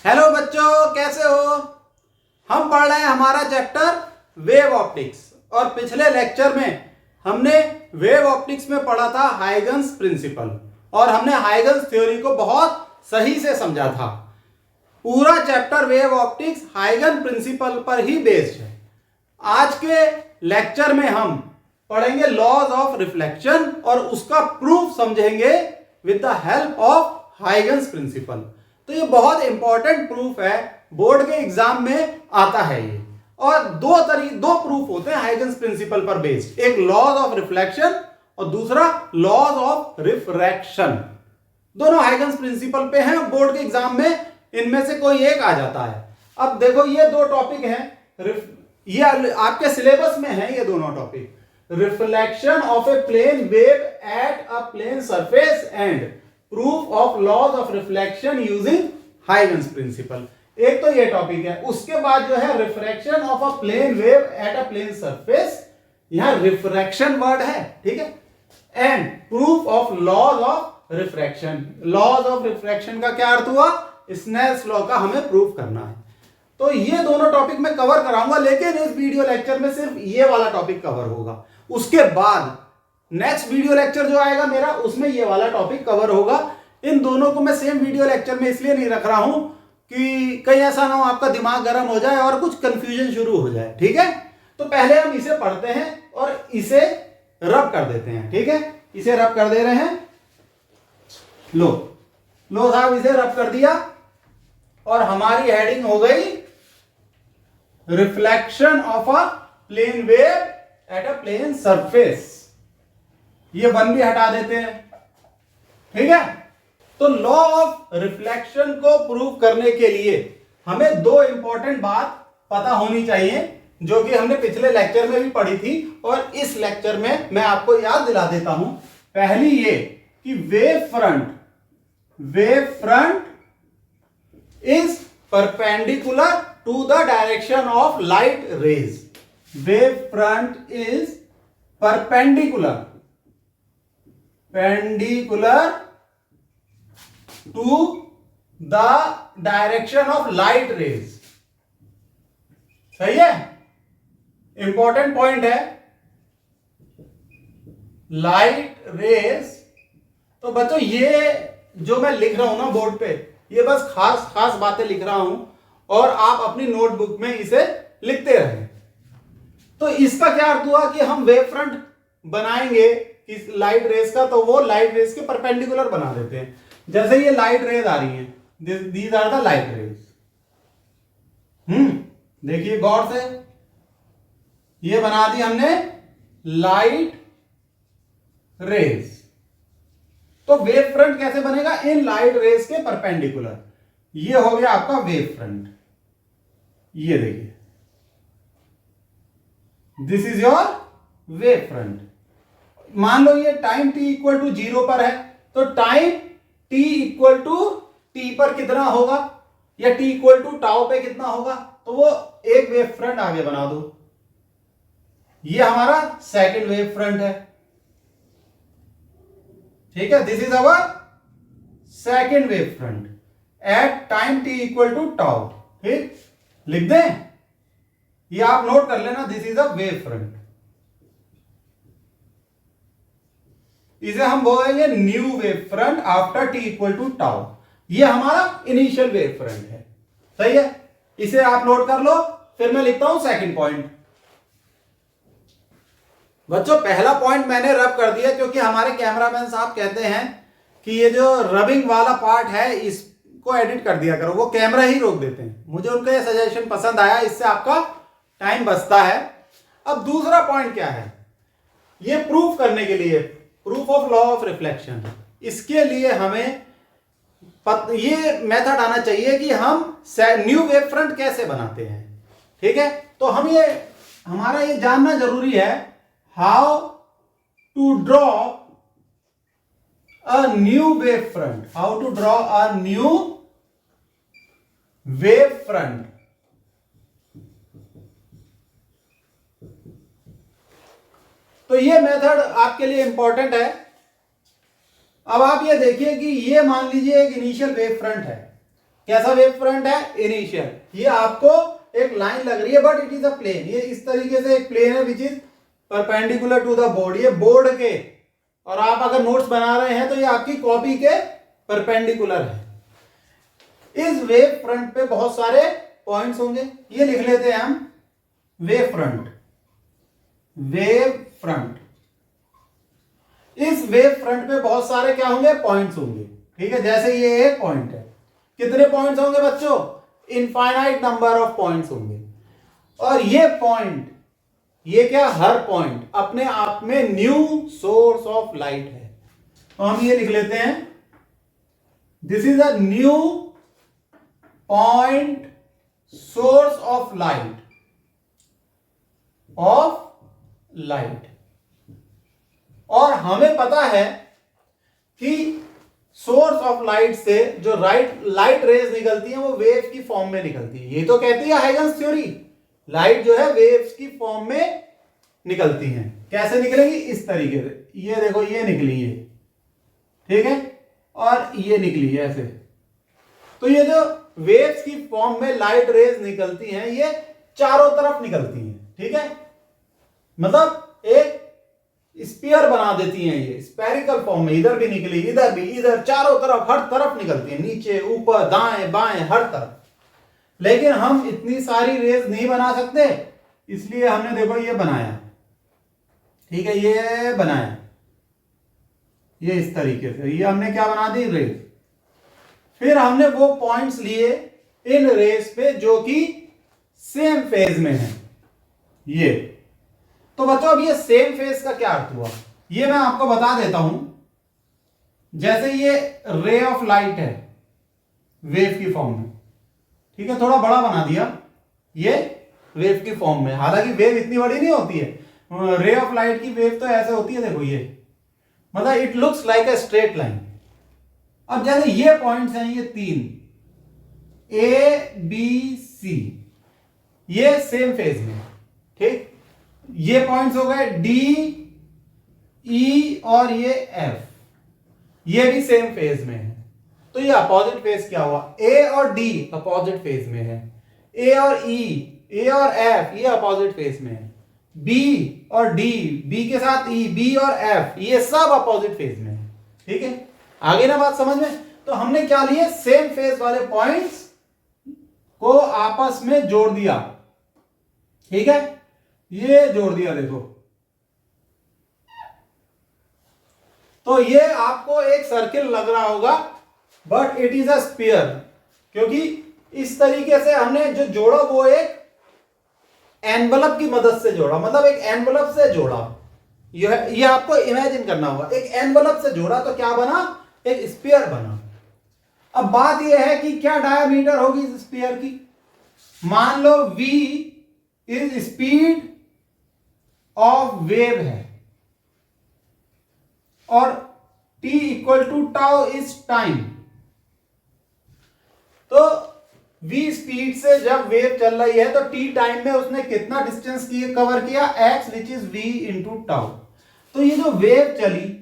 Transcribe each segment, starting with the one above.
Hello बच्चों, कैसे हो। हम पढ़ रहे हैं हमारा चैप्टर वेव ऑप्टिक्स और पिछले लेक्चर में हमने वेव ऑप्टिक्स में पढ़ा था हाइगन्स प्रिंसिपल और हमने हाइगन्स थ्योरी को बहुत सही से समझा था। पूरा चैप्टर वेव ऑप्टिक्स हाइगन प्रिंसिपल पर ही बेस्ड है। आज के लेक्चर में हम पढ़ेंगे लॉज ऑफ रिफ्लेक्शन और उसका प्रूफ समझेंगे with the help of Huygens principle. तो ये बहुत इंपॉर्टेंट प्रूफ है, बोर्ड के एग्जाम में आता है ये। और दो प्रूफ होते हैं हाइगन्स प्रिंसिपल पर बेस्ड, एक लॉज ऑफ रिफ्लेक्शन और दूसरा लॉज ऑफ रिफ्रैक्शन। दोनों हाइगन्स प्रिंसिपल पे हैं, बोर्ड के एग्जाम में इनमें से कोई एक आ जाता है। अब देखो ये दो टॉपिक हैं, ये आपके सिलेबस में है ये दोनों topic, reflection of a plane wave at a plane surface and proof of laws of reflection using Huygens principle. एक तो ये टॉपिक है। उसके बाद जो है refraction of a plane wave at a plane surface, यहां रिफ्रैक्शन वर्ड है, ठीक है, and proof of laws of refraction. Laws of refraction का क्या अर्थ हुआ, स्नेल्स लॉ का हमें प्रूफ करना है। तो ये दोनों टॉपिक मैं कवर कराऊंगा, लेकिन इस वीडियो लेक्चर में सिर्फ ये वाला टॉपिक कवर होगा। उसके बाद नेक्स्ट वीडियो लेक्चर जो आएगा मेरा, उसमें ये वाला टॉपिक कवर होगा। इन दोनों को मैं सेम वीडियो लेक्चर में इसलिए नहीं रख रहा हूं कि कहीं ऐसा ना हो आपका दिमाग गर्म हो जाए और कुछ कंफ्यूजन शुरू हो जाए, ठीक है। तो पहले हम इसे पढ़ते हैं और इसे रब कर देते हैं, ठीक है। इसे रब कर दे रहे हैं, लो साहब, इसे रब कर दिया और हमारी हेडिंग हो गई reflection of a plane wave at a plane surface. ये वन भी हटा देते हैं, ठीक है। तो लॉ ऑफ रिफ्लेक्शन को प्रूव करने के लिए हमें दो इंपॉर्टेंट बात पता होनी चाहिए, जो कि हमने पिछले लेक्चर में भी पढ़ी थी और इस लेक्चर में मैं आपको याद दिला देता हूं। पहली ये कि wave front is perpendicular to the direction of light rays. वेव फ्रंट इज perpendicular to the direction of light rays। सही है, इंपॉर्टेंट पॉइंट है लाइट रेज। तो बच्चों ये जो मैं लिख रहा हूं ना बोर्ड पे, ये बस खास बातें लिख रहा हूं और आप अपनी नोटबुक में इसे लिखते रहें। तो इसका क्या अर्थ हुआ कि हम वेव फ्रंट बनाएंगे इस लाइट रेस का, तो वो लाइट रेस के परपेंडिकुलर बना देते हैं। जैसे ये लाइट रेज आ रही हैं, these are the light rays. देखिए गौर से, ये बना दी हमने लाइट रेज। तो वेव फ्रंट कैसे बनेगा, इन लाइट रेज के परपेंडिकुलर। ये हो गया आपका वेव फ्रंट। ये देखिए, this is your wave front. मान लो ये टाइम t इक्वल टू 0 पर है, तो time t equal to t पर कितना होगा, या t इक्वल टू टाउ पे कितना होगा, तो वो एक वेव फ्रंट आगे बना दो। ये हमारा सेकंड वेव फ्रंट है, ठीक है। This is our second wave front at time t equal to tau. ठीक, लिख दें, ये आप नोट कर लेना, this is a wave front. इसे हम बोलेंगे new wave front after t equal to tau. ये हमारा इनिशियल वेव फ्रंट है, सही है। इसे आप नोट कर लो, फिर मैं लिखता हूं सेकंड पॉइंट। बच्चों पहला पॉइंट मैंने रब कर दिया, क्योंकि हमारे कैमरामैन साहब कहते हैं कि ये जो रबिंग वाला पार्ट है इसको एडिट कर दिया करो, वो कैमरा ही रोक देते हैं। मुझे उनका ये सजेशन पसंद आया, इससे आपका टाइम बचता है। अब दूसरा पॉइंट क्या है, ये प्रूफ करने के लिए, proof of law of reflection, इसके लिए हमें ये मेथड आना चाहिए कि हम न्यू वेव फ्रंट कैसे बनाते हैं, ठीक है। तो हमारा ये जानना जरूरी है, how to draw a new wave front, how to draw a new wave front. तो ये मेथड आपके लिए इंपॉर्टेंट है। अब आप ये देखिए कि ये मान लीजिए एक इनिशियल वेव फ्रंट है, कैसा वेव फ्रंट है? इनिशियल। ये आपको एक लाइन लग रही है but it is a plane. ये इस तरीके से एक प्लेन है which is perpendicular to the board. ये बोर्ड के, और आप अगर नोट्स बना रहे हैं तो ये आपकी कॉपी के परपेंडिकुलर है। इस वेव फ्रंट पे बहुत सारे पॉइंट्स होंगे। ये लिख लेते हैं हम वेव फ्रंट। वेव फ्रंट, इस वेव फ्रंट पे बहुत सारे क्या होंगे? पॉइंट्स होंगे। ठीक है, जैसे ये एक पॉइंट है। कितने पॉइंट्स होंगे बच्चों? इनफाइनाइट नंबर ऑफ पॉइंट्स होंगे। और ये पॉइंट, ये क्या, हर पॉइंट अपने आप में न्यू सोर्स ऑफ लाइट है। तो हम ये लिख लेते हैं this is a new point source of light, और हमें पता है कि सोर्स ऑफ लाइट से जो लाइट रेज निकलती है वो वेव की फॉर्म में निकलती है। ये तो कहती है हाइगन्स थ्योरी, लाइट जो है वेव्स की फॉर्म में निकलती हैं। कैसे निकलेंगी? इस तरीके से। ये देखो, ये निकली है, ठीक है, और ये निकली है ऐसे। तो ये जो वेव्स की फॉर्म में लाइट रेज निकलती हैं, ये चारों तरफ निकलती हैं। ठीक है, मतलब एक स्फीयर बना देती हैं। ये स्फेरिकल फॉर्म में इधर भी निकली, इधर भी, इधर, चारों तरफ, हर तरफ निकलती है, नीचे ऊपर दाएं बाएं हर तरफ। लेकिन हम इतनी सारी रेज नहीं बना सकते, इसलिए हमने देखो ये बनाया। ठीक है, ये बनाया, ये इस तरीके से, ये हमने क्या बना दी? रेज। फिर हमने वो पॉइंट्स लिए इन रेज पे जो कि सेम फेज में है। ये तो बच्चों, अब ये सेम फेज का क्या अर्थ हुआ ये मैं आपको बता देता हूं। जैसे ये रे ऑफ लाइट है वेव की फॉर्म में, ठीक है, थोड़ा बड़ा बना दिया ये वेव की फॉर्म में। हालांकि वेव इतनी बड़ी नहीं होती है, रे ऑफ लाइट की वेव तो ऐसे होती है, देखो ये, मतलब it looks like a straight line. अब जैसे ये पॉइंट्स हैं, ये तीन ए बी सी, ये सेम फेज में, ठीक। ये पॉइंट्स हो गए डी ई और ये एफ, ये भी सेम फेज में है। तो ये अपोजिट फेज क्या हुआ? ए और डी अपोजिट फेज में है, ए और ई, ए और एफ ये अपोजिट फेज में है, बी और डी, बी के साथ ई, बी और एफ ये सब अपोजिट फेज में है। ठीक है, आगे ना बात समझ में? तो हमने क्या लिए? सेम फेज वाले पॉइंट्स को आपस में जोड़ दिया। ठीक है, ये जोड़ दिया, देखो। तो ये आपको एक सर्किल लग रहा होगा but it is a sphere, क्योंकि इस तरीके से हमने जो जोड़ा वो एक एनवलप की मदद से जोड़ा, मतलब एक एनवलप से जोड़ा। ये आपको इमेजिन करना होगा, एक एनवलप से जोड़ा तो क्या बना? एक स्फीयर बना। अब बात यह है कि क्या डायमीटर होगी इस स्फीयर की? मान लो v is speed of wave है और t equal to tau is time. तो v स्पीड से जब वेव चल रही है तो t टाइम में उसने कितना डिस्टेंस कवर किया? x which is v into tau. तो ये जो वेव चली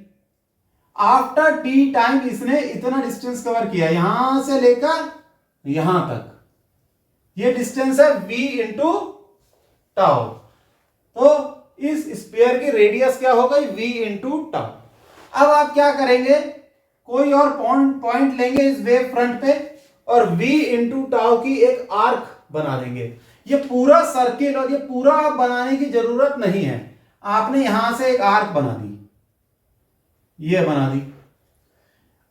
आफ्टर t टाइम इसने इतना डिस्टेंस कवर किया, यहां से लेकर यहां तक, ये डिस्टेंस है v इंटू टाउ। तो इस स्फीयर की रेडियस क्या हो गई? v into tau. अब आप क्या करेंगे? कोई और पॉइंट लेंगे इस वेव फ्रंट पे और v इंटू टाउ की एक आर्क बना देंगे। ये पूरा सर्किल और ये पूरा आप बनाने की जरूरत नहीं है, आपने यहां से एक आर्क बना दी, ये बना दी।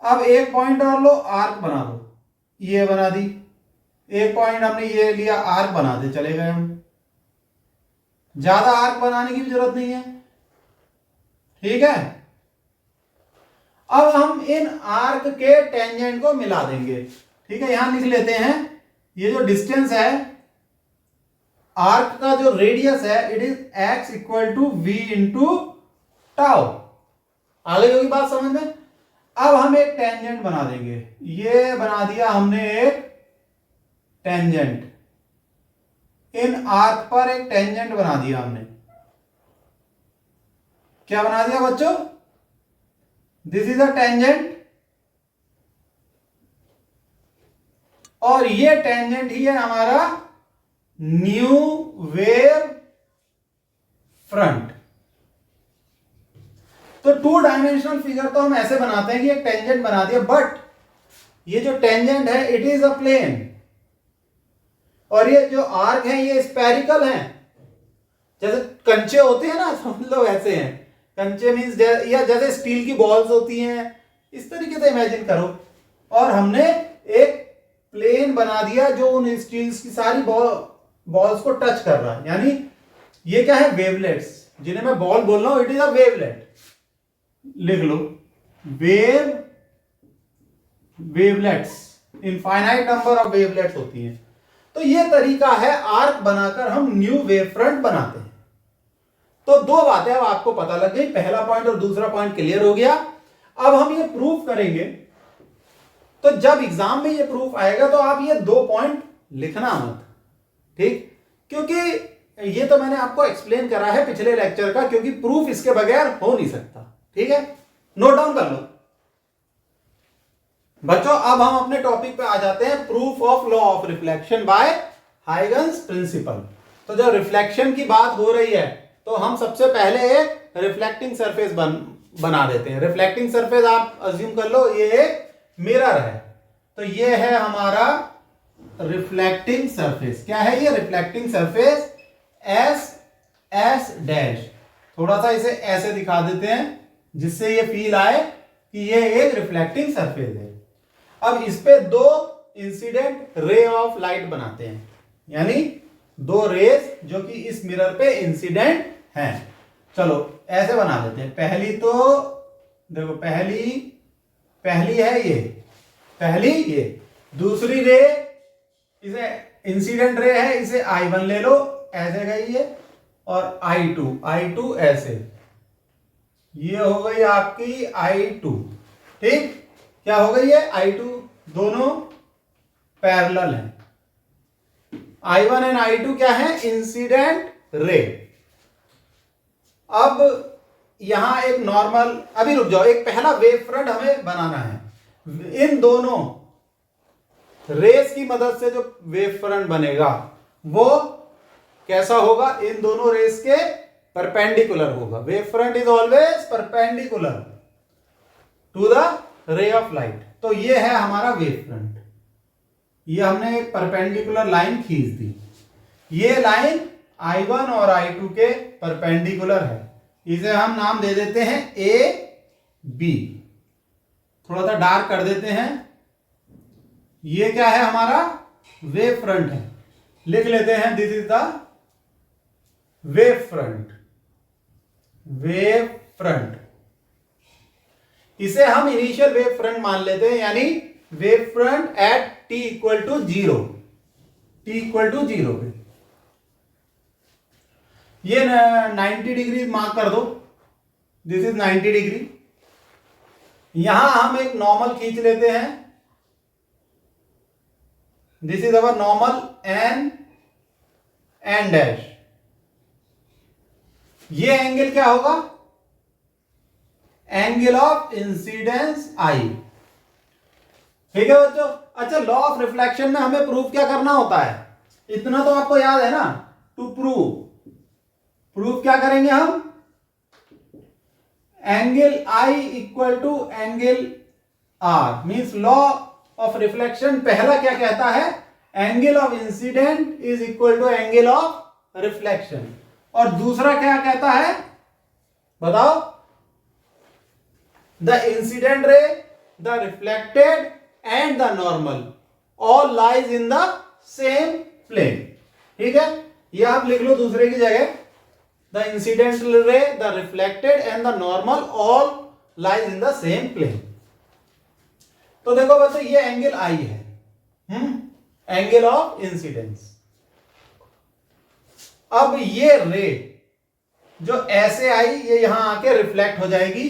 अब एक पॉइंट और लो, आर्क बना दो, ये बना दी। एक पॉइंट हमने ये लिया, आर्क बना दे, चले गए हम। ज्यादा आर्क बनाने की भी जरूरत नहीं है। ठीक है, अब हम इन आर्क के टेंजेंट को मिला देंगे। ठीक है, यहां लिख लेते हैं ये जो डिस्टेंस है आर्क का, जो रेडियस है, it is x equal to v into tau. आगे होगी बात समझ में? अब हम एक टेंजेंट बना देंगे, ये बना दिया हमने एक टेंजेंट, इन आर्क पर एक टेंजेंट बना दिया हमने। क्या बना दिया बच्चों? दिस इज अ टेंजेंट और ये टेंजेंट ही है हमारा न्यू वेव फ्रंट। तो टू डायमेंशनल फिगर तो हम ऐसे बनाते हैं कि एक टेंजेंट बना दिया, बट ये जो टेंजेंट है इट इज अ प्लेन, और ये जो आर्क है ये स्फेरिकल है। जैसे कंचे होते हैं ना, समझ लो वैसे हैं कंचे, मीन्स या जैसे स्टील की बॉल्स होती हैं, इस तरीके से इमेजिन करो। और हमने एक प्लेन बना दिया जो उन स्टील्स की सारी बॉल्स को टच कर रहा है, यानी ये क्या है, वेवलेट्स, जिन्हें मैं बॉल बोल रहा हूं, इट इज अ वेवलेट। लिख लो wavelets, infinite number of wavelets होती हैं। तो ये तरीका है आर्क बनाकर हम न्यू वेव फ्रंट बनाते हैं। तो दो बातें अब आपको पता लग गई, पहला पॉइंट और दूसरा पॉइंट क्लियर हो गया। अब हम ये प्रूफ करेंगे, तो जब एग्जाम में ये प्रूफ आएगा तो आप ये 2 पॉइंट लिखना मत, ठीक, क्योंकि ये तो मैंने आपको एक्सप्लेन करा है पिछले लेक्चर का, क्योंकि प्रूफ इसके बगैर हो नहीं सकता, ठीक है, नोट डाउन कर लो बच्चों। अब हम अपने टॉपिक पे आ जाते हैं, proof of law of reflection by Huygens principle. तो जब रिफ्लेक्शन की बात हो रही है तो हम सबसे पहले एक रिफ्लेक्टिंग सरफेस बना देते हैं। रिफ्लेक्टिंग सरफेस आप अज्यूम कर लो ये एक मिरर है, तो ये है हमारा रिफ्लेक्टिंग सरफेस। क्या है ये रिफ्लेक्टिंग सरफेस? S dash. थोड़ा सा इसे ऐसे दिखा देते हैं जिससे ये फील आए कि ये एक रिफ्लेक्टिंग सरफेस है। अब इस पे 2 इंसिडेंट रे ऑफ लाइट बनाते हैं, यानी 2 रेज जो कि इस मिरर पे इंसिडेंट हैं। चलो ऐसे बना लेते हैं। पहली तो देखो, पहली है ये, पहली ये, दूसरी रे, इसे इंसिडेंट रे है, इसे I1 ले लो, ऐसे गई है, और I2 ऐसे, ये हो गई आपकी I2, ठीक, क्या हो गई है I2, दोनों पैरेलल हैं। I1 एंड I2 क्या है? इंसिडेंट रे। अब यहां एक नॉर्मल, अभी रुक जाओ, एक पहला वेव फ्रंट हमें बनाना है। इन दोनों रेस की मदद से जो वेव फ्रंट बनेगा वो कैसा होगा? इन दोनों रेस के परपेंडिकुलर होगा। Wave front is always perpendicular to the ray of light. तो ये है हमारा वेव फ्रंट। ये हमने एक परपेंडिकुलर लाइन खींच दी। ये लाइन I1 और I2 के परपेंडिकुलर है। इसे हम नाम दे देते हैं A B। थोड़ा सा डार्क कर देते हैं। ये क्या है? हमारा वेव फ्रंट है। लिख लेते हैं this is the wave front. Wave front, इसे हम इनिशियल वेव फ्रंट मान लेते हैं, यानी wave front at t equal to 0, t equal to 0 पे। ये 90 डिग्री मार्क कर दो, दिस इज 90 डिग्री। यहां हम एक नॉर्मल खींच लेते हैं, this is our normal N dash. ये एंगल क्या होगा? एंगल ऑफ इंसिडेंस I, ठीक है बच्चों। अच्छा, लॉ ऑफ रिफ्लेक्शन में हमें प्रूफ क्या करना होता है? इतना तो आपको याद है ना। टू प्रूफ क्या करेंगे हम? Angle I equal to angle R। Means law of reflection पहला क्या कहता है? Angle of incident is equal to angle of reflection. और दूसरा क्या कहता है बताओ? The incident ray, the reflected and the normal all lies in the same plane. ठीक है, ये आप लिख लो दूसरे की जगह। The incident ray, the reflected and the normal all lies in the same plane. तो देखो बच्चों, ये एंगल I है, एंगल ऑफ इंसिडेंस। अब ये रे जो ऐसे आई, ये यहां आके रिफ्लेक्ट हो जाएगी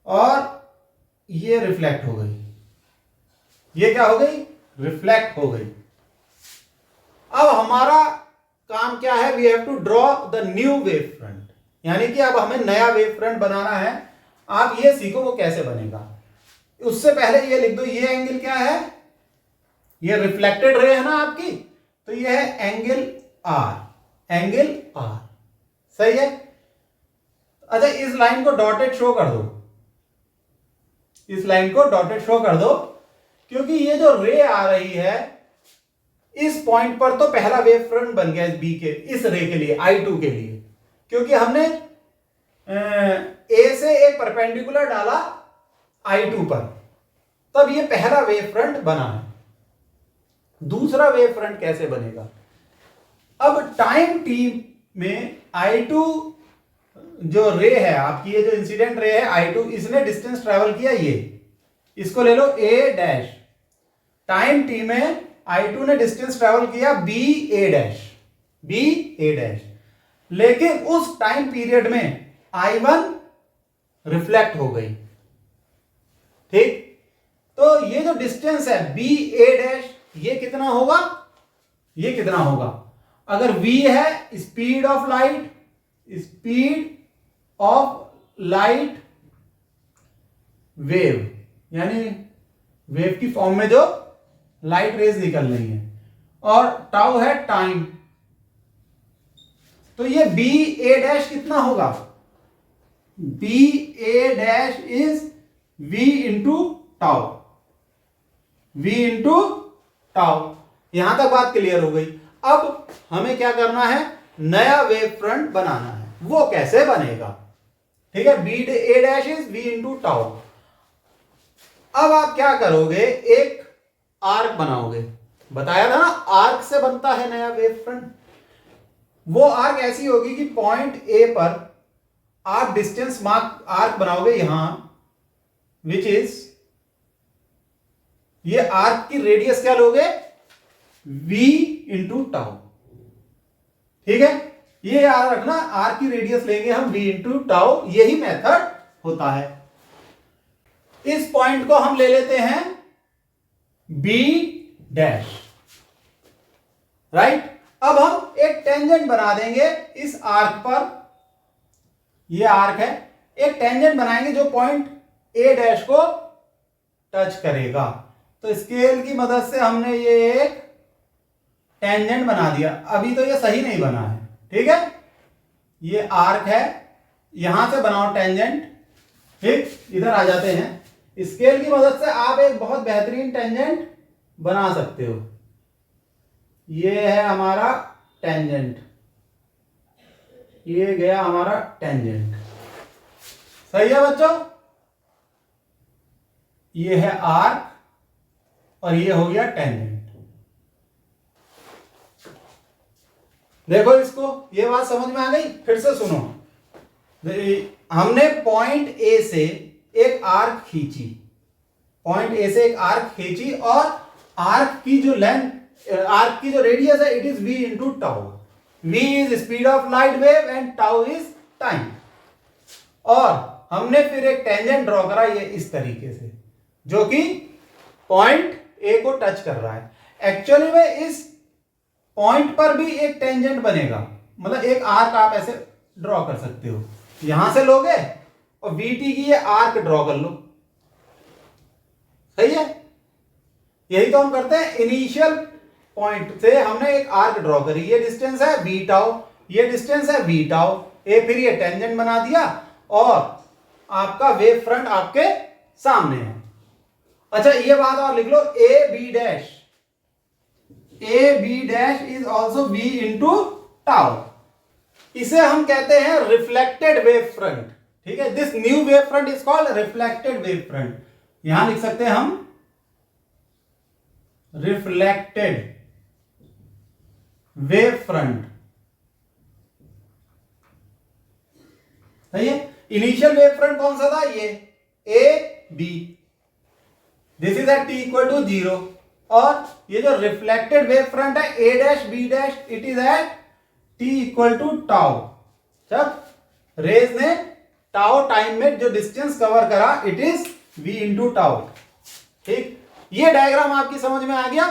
और ये रिफ्लेक्ट हो गई। ये क्या हो गई? रिफ्लेक्ट हो गई। अब हमारा काम क्या है? We have to draw the new wave front, यानी कि अब हमें नया वेव फ्रंट बनाना है। आप ये सीखो वो कैसे बनेगा। उससे पहले ये लिख दो, ये एंगल क्या है? ये रिफ्लेक्टेड रे है ना आपकी, तो ये है एंगल आर, एंगल आर, सही है। अच्छा, इस लाइन को डॉटेड शो कर दो, इस लाइन को डॉटेड शो कर दो, क्योंकि ये जो रे आ रही है इस पॉइंट पर तो पहला वेव फ्रंट बन गया इस बी के, इस रे के लिए, I2 के लिए, क्योंकि हमने ए से एक परपेंडिकुलर डाला I2 पर, तब ये पहला वेव फ्रंट बना है। दूसरा वेव फ्रंट कैसे बनेगा? अब टाइम t में I2 जो रे है आपकी, ये जो इंसिडेंट रे है I2, इसने डिस्टेंस ट्रेवल किया, ये इसको ले लो a डैश। टाइम t में I2 ने डिस्टेंस ट्रेवल किया b a dash, b a dash, लेकिन उस टाइम पीरियड में I1 रिफ्लेक्ट हो गई, ठीक। तो ये जो डिस्टेंस है b a डैश, ये कितना होगा? ये कितना होगा? अगर v है speed of light, speed of light wave, यानी वेव की फॉर्म में जो लाइट रेज निकल रही है, और टाउ है टाइम, तो ये बी ए डैश कितना होगा? B A dash is v into tau, v into tau. यहां तक बात क्लियर हो गई। अब हमें क्या करना है? नया वेव फ्रंट बनाना है। वो कैसे बनेगा? ठीक है, B A dash is v into tau. अब आप क्या करोगे? एक आर्क बनाओगे, बताया था ना आर्क से बनता है नया वेव फ्रंट। वो आर्क ऐसी होगी कि पॉइंट ए पर आप डिस्टेंस मार्क आर्क बनाओगे यहां, विच इज, ये आर्क की रेडियस क्या लोगे? v इंटू टाउ, ठीक है। ये याद रखना, आर्क की रेडियस लेंगे हम v इंटू टाउ, यही मेथड होता है। इस पॉइंट को हम ले लेते हैं b डैश, राइट। अब हम एक टेंजेंट बना देंगे इस आर्क पर, ये आर्क है, एक टेंजेंट बनाएंगे जो पॉइंट a डैश को टच करेगा। तो स्केल की मदद से हमने ये एक टेंजेंट बना दिया। अभी तो ये सही नहीं बना है, ठीक है। ये आर्क है, यहां से बनाओ टेंजेंट, ठीक। इधर आ जाते हैं। स्केल की मदद से आप एक बहुत बेहतरीन टेंजेंट बना सकते हो। ये है हमारा टेंजेंट, ये गया हमारा टेंजेंट, सही है बच्चों। ये है आर्क और ये हो गया टेंजेंट। देखो इसको, ये बात समझ में आ गई? फिर से सुनो, हमने पॉइंट ए से एक आर्क खींची, पॉइंट ए से एक आर्क खींची, और आर्क की जो लेंथ, आर्क की जो रेडियस है, it is v into tau. v is speed of light wave and tau is time. और हमने फिर एक टेंजेंट ड्रॉ करा, ये इस तरीके से, जो कि पॉइंट ए को टच कर रहा है। एक्चुअली में इस पॉइंट पर भी एक टेंजेंट बनेगा, मतलब एक आर्क आप ऐसे ड्रॉ कर सकते हो, यहां से लोगे और VT की ये आर्क ड्रॉ कर लो, सही है। यही तो हम करते हैं। इनिशियल पॉइंट से हमने एक आर्क ड्रॉ करी, ये डिस्टेंस है v टाउ, ये डिस्टेंस है v टाउ ए, फिर ये टेंजेंट बना दिया और आपका वेव फ्रंट आपके सामने है। अच्छा, ये बात और लिख लो, A B dash, A B dash is also v into tau. इसे हम कहते हैं रिफ्लेक्टेड वेव फ्रंट, ठीक है। This new wave front is called reflected wave front. यहां लिख सकते हैं हम रिफ्लेक्टेड वेव फ्रंट, सही है। इनिशियल वेव फ्रंट कौन सा था? ये A B, this is at t equal to 0। और ये जो रिफ्लेक्टेड वेव फ्रंट है A dash B dash, it is at t equal to tau. जब रेज ने टाउ टाइम में जो डिस्टेंस कवर करा, it is v into tau, ठीक। ये डायग्राम आपकी समझ में आ गया?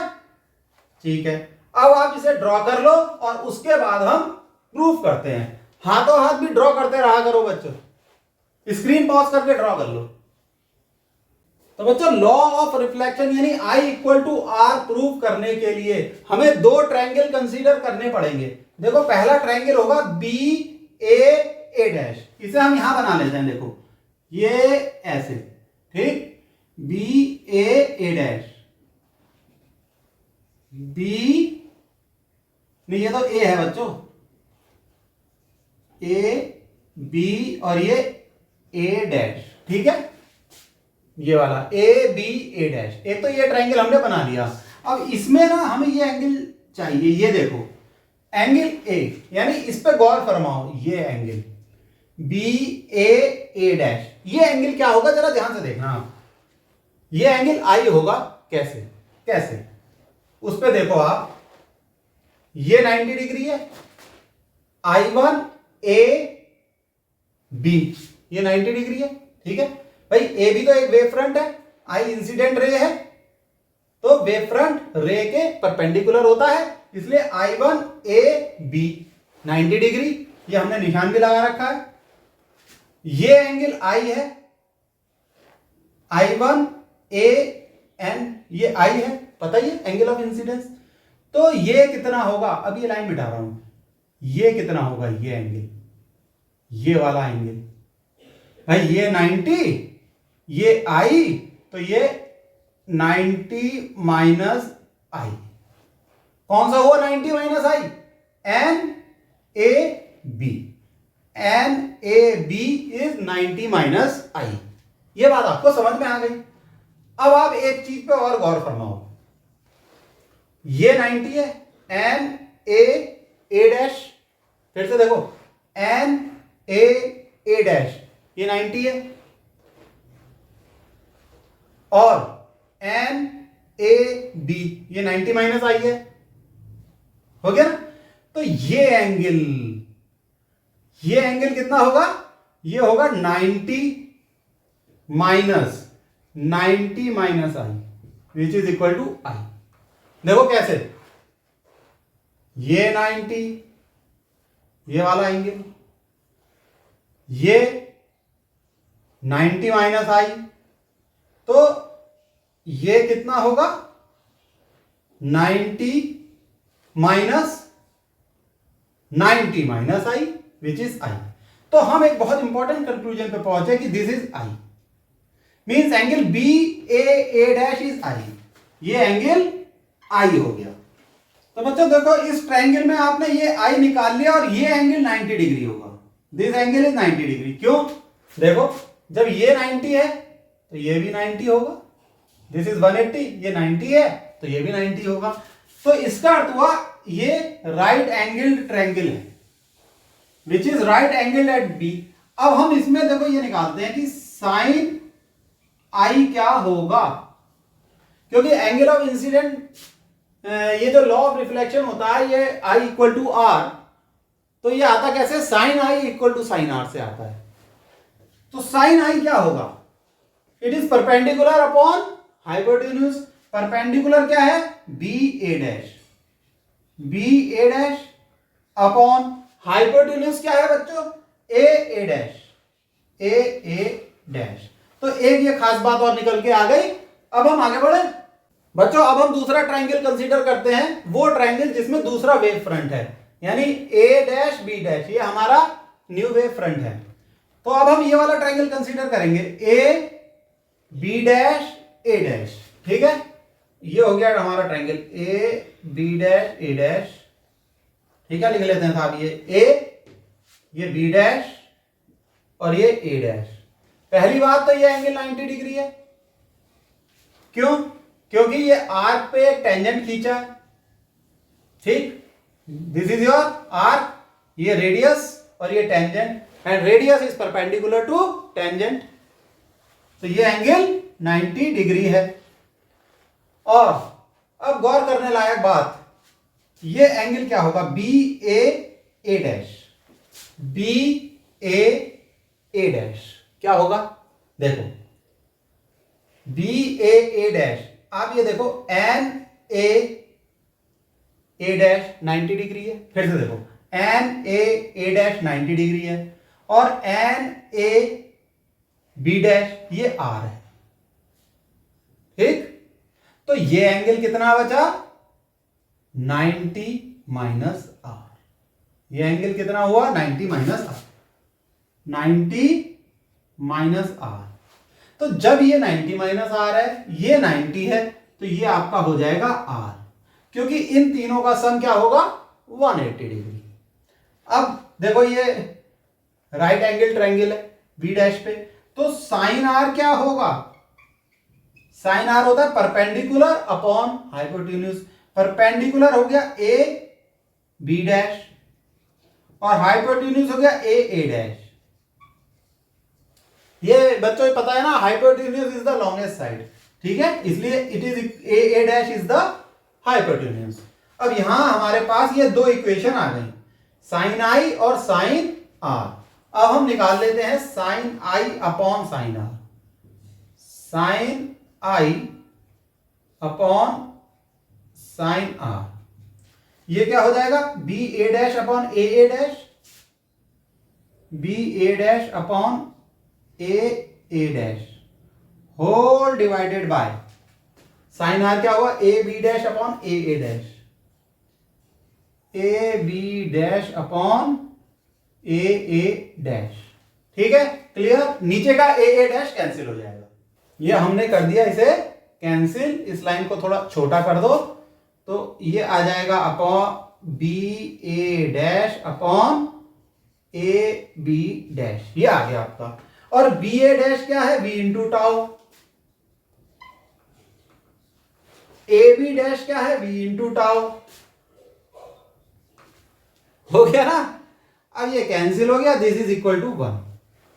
ठीक है। अब आप इसे ड्रॉ कर लो और उसके बाद हम प्रूफ करते हैं। हाथों हाथ भी ड्रॉ करते रहा करो बच्चों, स्क्रीन पॉज करके ड्रॉ कर लो। तो बच्चों लॉ ऑफ रिफ्लेक्शन यानी I equal to R prove करने के लिए हमें दो ट्रायंगल कंसीडर करने पड़ेंगे। देखो पहला ट्रायंगल होगा बी ए डैश, इसे हम यहां बना लेते हैं। देखो ये ऐसे, ठीक, बी ए डैश, बी नहीं ये तो ए है बच्चों, ए बी और ये ए डैश, ठीक है, ये वाला ए बी ए डैश। एक तो ये ट्रायंगल हमने बना लिया। अब इसमें ना हमें ये एंगल चाहिए, ये देखो एंगल ए, यानी इस पे गौर फरमाओ, ये एंगल बी ए डैश, ये एंगल क्या होगा जरा ध्यान से देखना। ये एंगल आई होगा। कैसे कैसे उस पे देखो आप, ये 90 डिग्री है, I1 ए बी ये 90 डिग्री है, ठीक है भाई। ए भी तो एक वेव फ्रंट है, आई इंसिडेंट रे है, तो वेव फ्रंट रे के परपेंडिकुलर होता है, इसलिए I1 ए बी 90 डिग्री, ये हमने निशान भी लगा रखा है। ये एंगल आई है, I1 ए एन, ये आई है, पता ही है एंगल ऑफ इंसिडेंस। तो ये कितना होगा, अब ये लाइन मिटा रहा हूं, ये कितना होगा, ये एंगल, ये वाला एंगल भाई, ये 90, ये आई, तो ये 90 माइनस आई, कौन सा हुआ 90 minus I, N A B, N A B is 90 minus I. ये बात आपको समझ में आ गई। अब आप एक चीज पे और गौर फरमाओ, ये 90 है, एन ए डैश, फिर से देखो एन ए डैश, ये 90 है, और एन ए बी ये 90 माइनस आई है, हो गया ना। तो ये एंगल कितना होगा, ये होगा 90 minus I which is equal to I. देखो कैसे, ये 90, ये वाला एंगल, ये 90 माइनस आई, तो ये कितना होगा 90 minus I which is I. तो हम एक बहुत इंपॉर्टेंट कंक्लूजन पे पहुंचे कि this is I, means angle B A dash is I, ये एंगल आई हो गया। तो बच्चों देखो इस ट्रायंगल में आपने ये आई निकाल लिया और ये एंगल 90 डिग्री होगा, दिस एंगल इज 90 डिग्री। क्यों, देखो जब ये 90 है तो ये भी 90 होगा, दिस इज 180, ये 90 है तो ये भी 90 होगा। तो इसका अर्थ हुआ ये राइट एंगल्ड ट्रायंगल है which is right angle at B. अब हम इसमें देखो ये निकालते हैं कि साइन आई क्या होगा, क्योंकि एंगल ऑफ इंसिडेंट ये जो लॉ ऑफ रिफ्लेक्शन होता है ये I इक्वल टू आर, तो ये आता कैसे, sine I equal to sine R से आता है। तो साइन आई क्या होगा, it is perpendicular upon hypotenuse. Perpendicular क्या है, B A dash upon hypotenuse क्या है बच्चों, ए डैश। तो एक ये खास बात और निकल के आ गई। अब हम आगे बढ़े बच्चों, अब हम दूसरा ट्रायंगल कंसीडर करते हैं, वो ट्रायंगल जिसमें दूसरा वेव फ्रंट है, यानी ए डैश बी डैश, ये हमारा न्यू वेव फ्रंट है। तो अब हम ये वाला ट्रायंगल कंसीडर करेंगे, A B dash A dash, ठीक है, ये हो गया हमारा triangle A B dash A dash, ठीक है, लिख लेते हैं साहब, ये ए, ये बी डैश और ये ए डैश। पहली बात तो ये एंगल 90 डिग्री है, क्यों, क्योंकि ये आर्क पे एक टेंजेंट खींचा है, ठीक, दिस इज योर आर्क, ये रेडियस और ये tangent, and radius is perpendicular to tangent, तो ये एंगल 90 डिग्री है। और अब गौर करने लायक बात, ये एंगल क्या होगा, B A dash, B A dash क्या होगा, देखो बी ए डैश, आप ये देखो एन ए डैश 90 डिग्री है, फिर से देखो एन ए डैश 90 डिग्री है, और एन ए बी डैश ये आर है, तो ये एंगल कितना बचा? 90 माइनस आर। ये एंगल कितना हुआ? 90 माइनस आर। 90 minus are. तो जब ये 90 माइनस आर है, ये 90 है, तो ये आपका हो जाएगा आर, क्योंकि इन तीनों का सम क्या होगा? 180 डिग्री। अब देखो ये राइट एंगल ट्रायंगल है बी डैश पे, तो साइन आर क्या होगा? साइन आर होता है परपेंडिकुलर अपॉन हाइपोटेन्यूज। परपेंडिकुलर हो गया ए बी डैश और हाइपोटेन्यूज हो गया ए डैश। ये बच्चों को पता है ना, hypotenuse is the longest side, ठीक है, इसलिए it is a dash is the hypotenuse. अब यहां हमारे पास ये दो इक्वेशन आ गई, साइन आई और साइन आर। अब हम निकाल लेते हैं sine I upon sine are. Sine I upon sine R, ये क्या हो जाएगा? B A dash upon A dash, B A dash upon A dash whole divided by sine R क्या हुआ? A B dash upon A dash, A B dash upon A dash. ठीक है, clear? नीचे का ए डैश कैंसिल हो जाएगा। ये हमने कर दिया इसे कैंसिल। इस लाइन को थोड़ा छोटा कर दो, तो ये आ जाएगा upon B A dash upon A B dash. ये आ गया आपका। और बी ए डैश क्या है? v into tau. A B dash क्या है? v into tau. हो गया ना? अब ये कैंसिल हो गया, दिस इज इक्वल टू 1।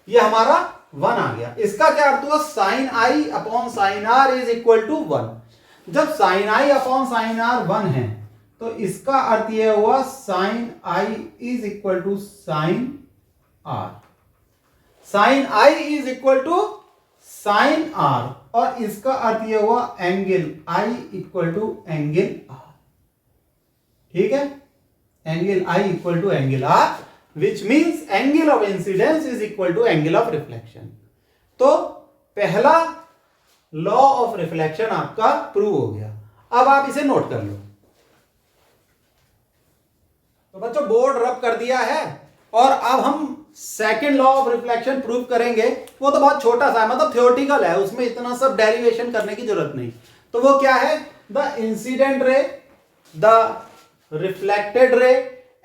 ये हमारा 1 आ गया। इसका क्या अर्थ हुआ? Sine I upon sine r is equal to 1। जब साइन आई अपॉन साइन आर 1 है, तो इसका अर्थ यह हुआ sine i is equal to sine are. Sine i is equal to sine r, और इसका अर्थ यह हुआ angle i equal to angle r. ठीक है, angle i equal to angle r, which means angle of incidence is equal to angle of reflection. तो पहला law of reflection आपका प्रूव हो गया। अब आप इसे नोट कर लो। तो बच्चों बोर्ड रब कर दिया है, और अब हम second law of reflection prove करेंगे। वो तो बहुत छोटा सा है, मतलब थ्योरेटिकल है, उसमें इतना सब डेरिवेशन करने की जरूरत नहीं। तो वो क्या है? The incident ray, the reflected ray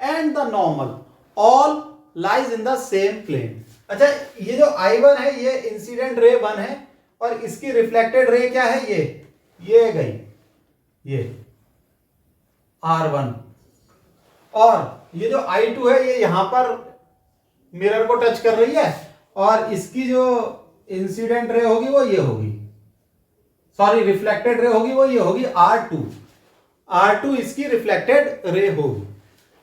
and the normal all lies in the same plane. अच्छा, ये जो I1 है ये इंसिडेंट रे 1 है, और इसकी रिफ्लेक्टेड रे क्या है? ये गई, ये R1। और ये जो I2 है ये यहां पर मिरर को टच कर रही है, और इसकी जो इंसिडेंट रे होगी वो ये होगी, सॉरी रिफ्लेक्टेड रे होगी वो ये होगी R2 इसकी रिफ्लेक्टेड रे होगी।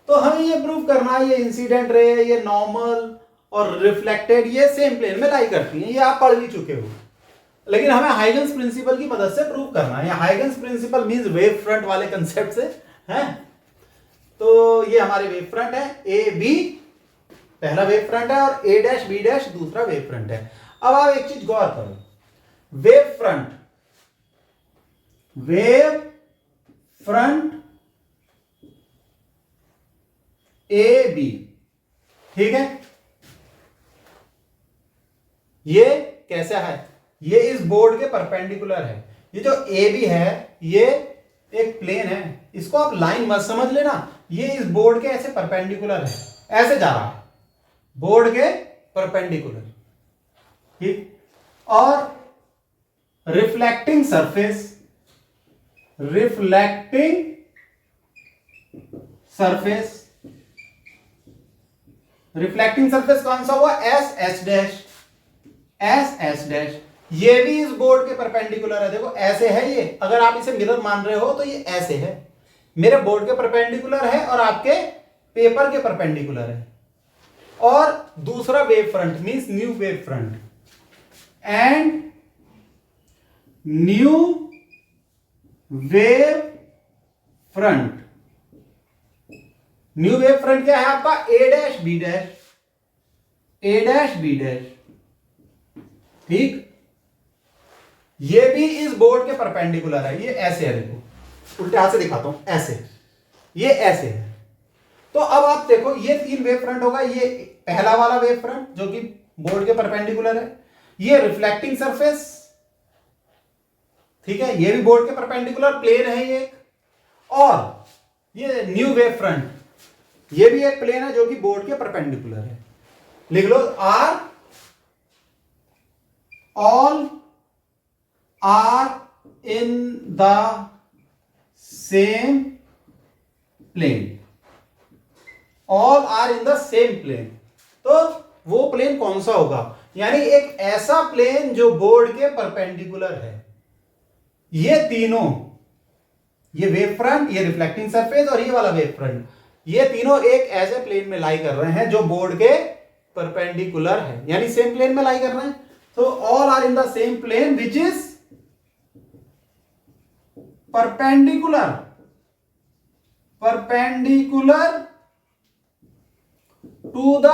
तो हमें ये प्रूव करना है ये इंसिडेंट रे, ये नॉर्मल और रिफ्लेक्टेड ये सेम प्लेन में लाई करती हैं। ये आप पढ़ भी चुके हो, लेकिन हमें हाइगन्स प्रिंसिपल की मदद से प्रूव करना है। Huygens principle means wave front वाले कंसेप्ट से है। तो ये हमारे वेव फ्रंट है, ए बी पहला वेव फ्रंट है, और ए डैश बी डैश दूसरा वेव फ्रंट है। अब आप एक चीज गौर करो, वेव फ्रंट ए बी, ठीक है, ये कैसा है? ये इस बोर्ड के परपेंडिकुलर है। ये जो ए बी है ये एक प्लेन है, इसको आप लाइन मत समझ लेना, ये इस बोर्ड के ऐसे परपेंडिकुलर है, ऐसे जा रहा है बोर्ड के परपेंडिकुलर, ठीक। और रिफ्लेक्टिंग सरफेस कौन सा हुआ? S dash. ये भी इस बोर्ड के परपेंडिकुलर है। देखो ऐसे है ये, अगर आप इसे मिरर मान रहे हो तो ये ऐसे है, मेरे बोर्ड के परपेंडिकुलर है और आपके पेपर के परपेंडिकुलर है। और दूसरा wave front means new wave front, and new wave front क्या है आपका? ए डैश बी डैश, ठीक। ये भी इस बोर्ड के परपेंडिकुलर है, ये ऐसे है, देखो उल्टे हाथ से दिखाता हूं, ऐसे, ये ऐसे है। तो अब आप देखो ये 3 वेव फ्रंट होगा, ये पहला वाला वेव फ्रंट जो कि बोर्ड के परपेंडिकुलर है, ये रिफ्लेक्टिंग सरफेस, ठीक है, ये भी बोर्ड के परपेंडिकुलर प्लेन है ये, और ये न्यू वेव फ्रंट, ये भी एक प्लेन है जो कि बोर्ड के परपेंडिकुलर है। लिख लो are all are in the same plane, all are in the same plane. तो वो प्लेन कौन सा होगा, यानी एक ऐसा प्लेन जो बोर्ड के परपेंडिकुलर है। ये तीनों, ये वेव फ्रंट, ये रिफ्लेक्टिंग सरफेस और ये वाला वेव फ्रंट, ये तीनों एक ऐसे प्लेन में लाई कर रहे हैं जो बोर्ड के परपेंडिकुलर है, यानी सेम प्लेन में लाई कर रहे हैं। तो all are in the same plane which is perpendicular to the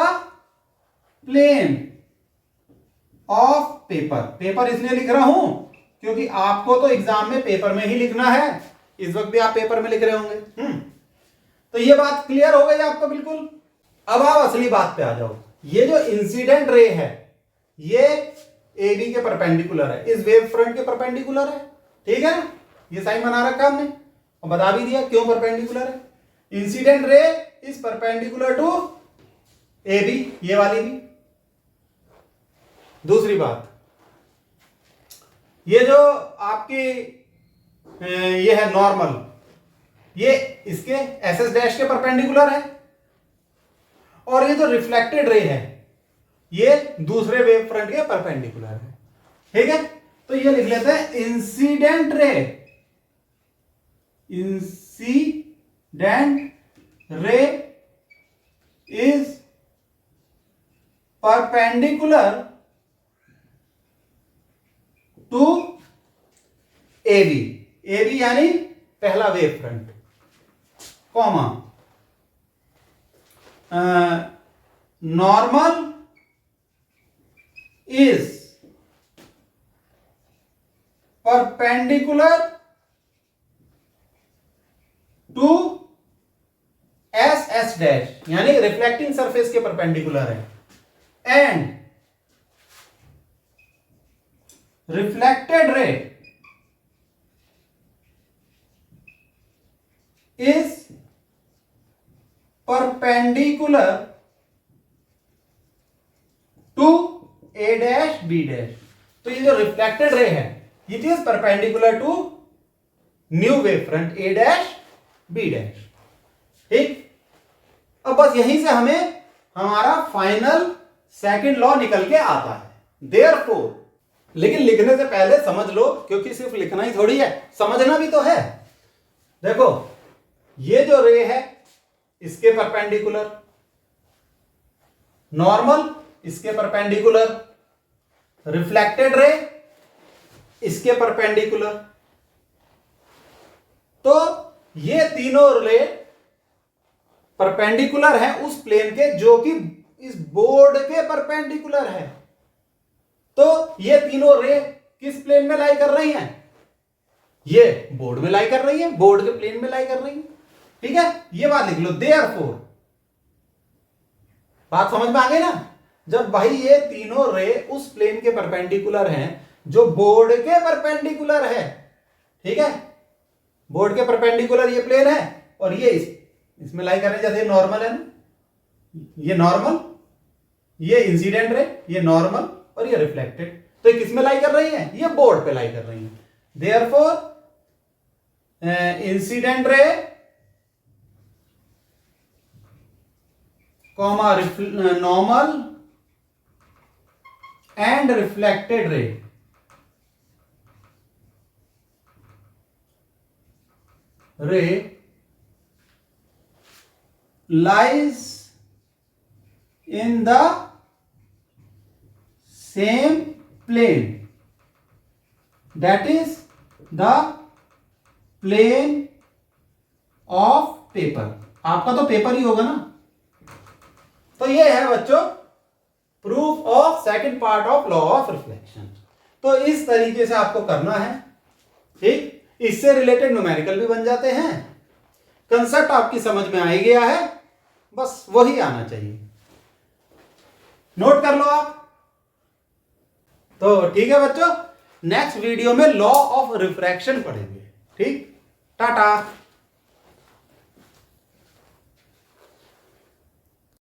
plane of paper. Paper इसलिए लिख रहा हूं क्योंकि आपको तो एग्जाम में पेपर में ही लिखना है, इस वक्त भी आप पेपर में लिख रहे होंगे। तो ये बात क्लियर हो गई आपको बिल्कुल। अब आप असली बात पे आ जाओ। ये जो इंसिडेंट रे है ये ए बी के परपेंडिकुलर है, इस वेव फ्रंट के परपेंडिकुलर है, ठीक है। ये साइन बना रखा हमने और बता भी दिया क्यों परपेंडिकुलर है। Incident ray is perpendicular to A B, ये वाली भी। दूसरी बात, ये जो आपकी ये है नॉर्मल, ये इसके एस एस डैश के परपेंडिकुलर है, और ये जो रिफ्लेक्टेड रे है ये दूसरे वेव फ्रंट के परपेंडिकुलर है, ठीक है। तो ये लिख लेते हैं incident ray, is perpendicular to AB, AB यानी पहला wave front, comma normal is perpendicular to S S dash, यानी रिफ्लेक्टिंग सरफेस के परपेंडिकुलर है, and reflected ray is perpendicular to A dash B dash. तो ये जो रिफ्लेक्टेड रे है it is perpendicular to new wave front A dash B dash, ठीक। अब बस यहीं से हमें हमारा फाइनल सेकंड लॉ निकल के आता है। देयरफॉर, लेकिन लिखने से पहले समझ लो, क्योंकि सिर्फ लिखना ही थोड़ी है, समझना भी तो है। देखो ये जो रे है इसके परपेंडिकुलर, नॉर्मल इसके परपेंडिकुलर, रिफ्लेक्टेड रे इसके परपेंडिकुलर। तो ये तीनों रे परपेंडिकुलर है उस प्लेन के जो कि इस बोर्ड के परपेंडिकुलर है। तो ये तीनों रे किस प्लेन में लाई कर रही हैं, ये बोर्ड में लाई कर रही है, बोर्ड के प्लेन में लाई कर रही है, ठीक है। ये बात लिख लो, देयरफॉर। बात समझ में आ गई ना। जब भाई ये तीनों रे उस प्लेन के परपेंडिकुलर हैं जो बोर्ड के परपेंडिकुलर है, ठीक है, बोर्ड के परपेंडिकुलर ये प्लेन है और ये इसमें लाई कर रहे हैं, जैसे नॉर्मल है ना, ये नॉर्मल, ये इंसिडेंट रे, ये नॉर्मल और ये रिफ्लेक्टेड। तो ये किस में लाई कर रही है, ये बोर्ड पे लाई कर रही है। Therefore incident ray comma normal and reflected रे lies in the same plane, that is the plane of paper। आपका तो पेपर ही होगा ना। तो ये है बच्चों proof of second part of law of reflection. तो इस तरीके से आपको करना है, ठीक। इससे रिलेटेड न्यूमेरिकल भी बन जाते हैं। कंसेप्ट आपकी समझ में आ ही गया है, बस वही आना चाहिए। नोट कर लो आप। तो ठीक है बच्चों, नेक्स्ट वीडियो में लॉ ऑफ रिफ्रैक्शन पढ़ेंगे। ठीक, टाटा।